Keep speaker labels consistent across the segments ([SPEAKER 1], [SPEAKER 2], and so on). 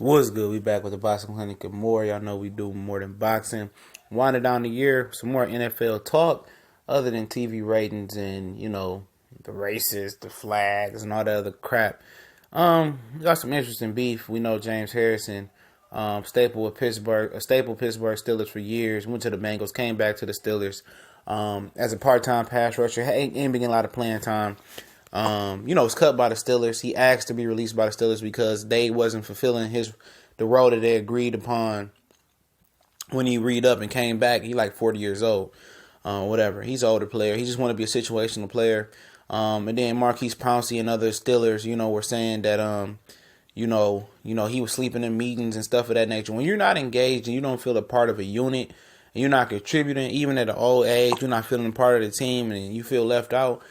[SPEAKER 1] What's good? We back with the Boxing Clinic and more. Y'all know we do more than boxing. Winding down the year, some more NFL talk other than TV ratings and, the races, the flags, and all that other crap. We got some interesting beef. We know James Harrison, staple Pittsburgh Steelers for years, went to the Bengals, came back to the Steelers as a part-time pass rusher, ain't been getting a lot of playing time. Was cut by the Steelers. He asked to be released by the Steelers because they wasn't fulfilling the role that they agreed upon when he read up and came back. He like 40 years old, whatever. He's an older player. He just want to be a situational player. And then Marquise Pouncey and other Steelers, were saying that, he was sleeping in meetings and stuff of that nature. When you're not engaged and you don't feel a part of a unit and you're not contributing, even at an old age, you're not feeling a part of the team and you feel left out.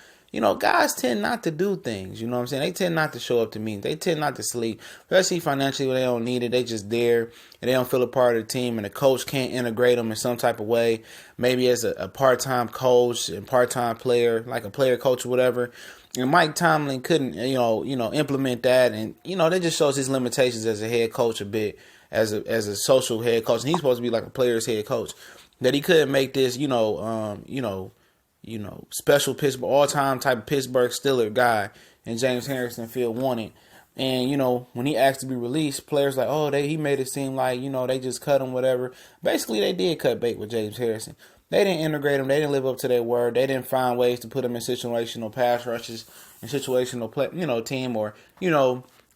[SPEAKER 1] Guys tend not to do things. You know what I'm saying? They tend not to show up to meetings. They tend not to sleep, especially financially when they don't need it. They just there and they don't feel a part of the team, and the coach can't integrate them in some type of way. Maybe as a part-time coach and part-time player, like a player coach or whatever. And Mike Tomlin couldn't, implement that, and that just shows his limitations as a head coach a bit, as a social head coach. And he's supposed to be like a player's head coach. That he couldn't make this, special Pittsburgh, all-time type of Pittsburgh Steelers guy, and James Harrison feel wanted. And, when he asked to be released, players like, he made it seem like, they just cut him, whatever. Basically, they did cut bait with James Harrison. They didn't integrate him. They didn't live up to their word. They didn't find ways to put him in situational pass rushes and situational play, team, or,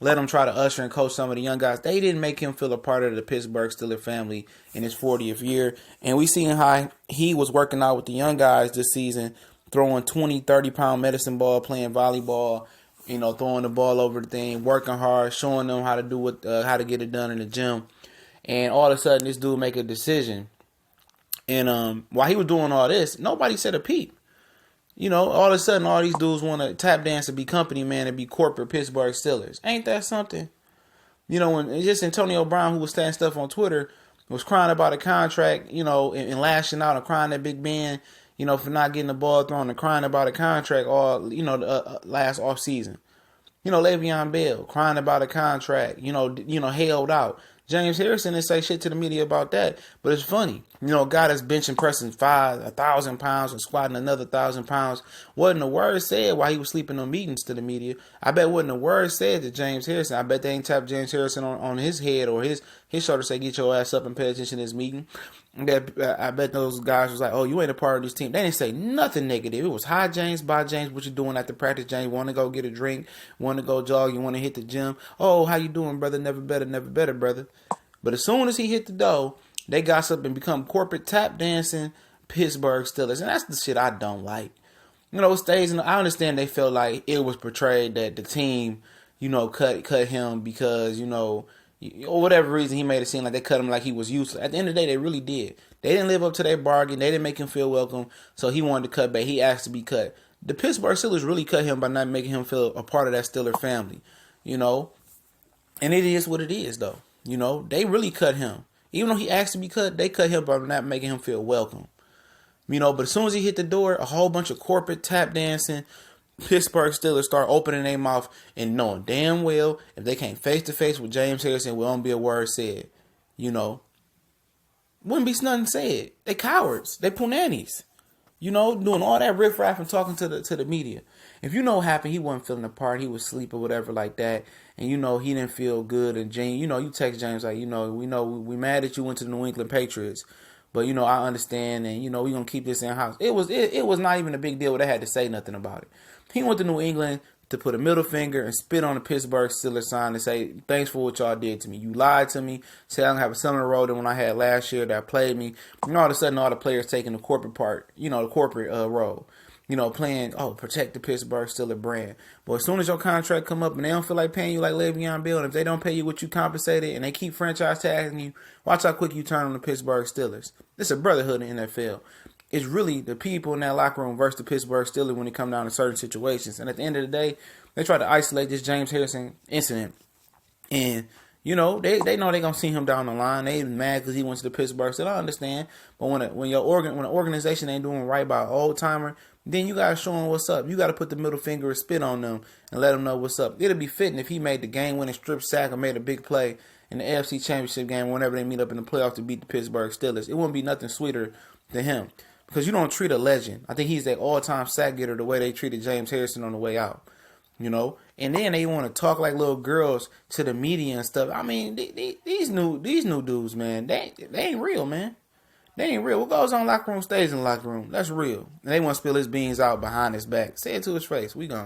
[SPEAKER 1] let him try to usher and coach some of the young guys. They didn't make him feel a part of the Pittsburgh Steelers family in his 40th year. And we seen how he was working out with the young guys this season, throwing 20, 30-pound medicine ball, playing volleyball, throwing the ball over the thing, working hard, showing them how to do how to get it done in the gym. And all of a sudden, this dude make a decision. And while he was doing all this, nobody said a peep. All of a sudden, all these dudes want to tap dance and be company man and be corporate Pittsburgh Steelers. Ain't that something? When just Antonio Brown, who was saying stuff on Twitter, was crying about a contract, and lashing out and crying at Big Ben, for not getting the ball thrown and crying about a contract all, last off season. Le'Veon Bell crying about a contract, held out. James Harrison didn't say shit to the media about that, but it's funny. A guy that's benching pressing 1,000 pounds and squatting another 1,000 pounds. Wasn't a word said while he was sleeping on meetings to the media. I bet wasn't a word said to James Harrison. I bet they ain't tapped James Harrison on his head or his shoulder, say, get your ass up and pay attention to this meeting. I bet those guys was like, you ain't a part of this team. They didn't say nothing negative. It was, hi, James, bye, James, what you doing after practice, James? Want to go get a drink? Want to go jog? You want to hit the gym? Oh, how you doing, brother? Never better, brother. But as soon as he hit the door, they gossip and become corporate tap dancing Pittsburgh Steelers. And that's the shit I don't like. It stays in. I understand they felt like it was portrayed that the team, cut him because, or whatever reason he made it seem like they cut him like he was useless. At the end of the day, they really did. They didn't live up to their bargain. They didn't make him feel welcome. So he wanted to cut back. He asked to be cut. The Pittsburgh Steelers really cut him by not making him feel a part of that Steeler family, And it is what it is, though. They really cut him. Even though he asked to be cut, they cut him by not making him feel welcome. But as soon as he hit the door, a whole bunch of corporate tap dancing Pittsburgh Steelers start opening their mouth and knowing damn well if they came face to face with James Harrison, it won't be a word said. Wouldn't be nothing said. They cowards. They punani's. Doing all that riffraff and talking to the media. If what happened, he wasn't feeling the part, he was asleep or whatever like that, and he didn't feel good, and James, you text James like, we mad that you went to the New England Patriots, but I understand, and we gonna keep this in house. It was not even a big deal. They had to say nothing about it. He went to New England to put a middle finger and spit on the Pittsburgh Steelers sign and say, thanks for what y'all did to me. You lied to me. Said I'm going to have a similar role than when I had last year that played me. And all of a sudden, all the players taking the corporate part, the corporate role. Playing, protect the Pittsburgh Steelers brand. But as soon as your contract come up and they don't feel like paying you like Le'Veon Bell, and if they don't pay you what you compensated and they keep franchise tagging you, watch how quick you turn on the Pittsburgh Steelers. It's a brotherhood in the NFL. It's really the people in that locker room versus the Pittsburgh Steelers when it come down to certain situations. And at the end of the day, they try to isolate this James Harrison incident and, You know, they know they gonna see him down the line. They mad because he went to the Pittsburgh Steelers. I understand, but when an organization ain't doing right by an old timer, then you gotta show them what's up. You gotta put the middle finger and spit on them and let them know what's up. It'll be fitting if he made the game-winning strip sack or made a big play in the AFC Championship game whenever they meet up in the playoffs to beat the Pittsburgh Steelers. It wouldn't be nothing sweeter than him because you don't treat a legend. I think he's their all-time sack getter the way they treated James Harrison on the way out. You know, and then they want to talk like little girls to the media and stuff. I mean, these new dudes, man, they ain't real, man. They ain't real. What goes on in the locker room stays in the locker room. That's real. And they want to spill his beans out behind his back. Say it to his face. We gone.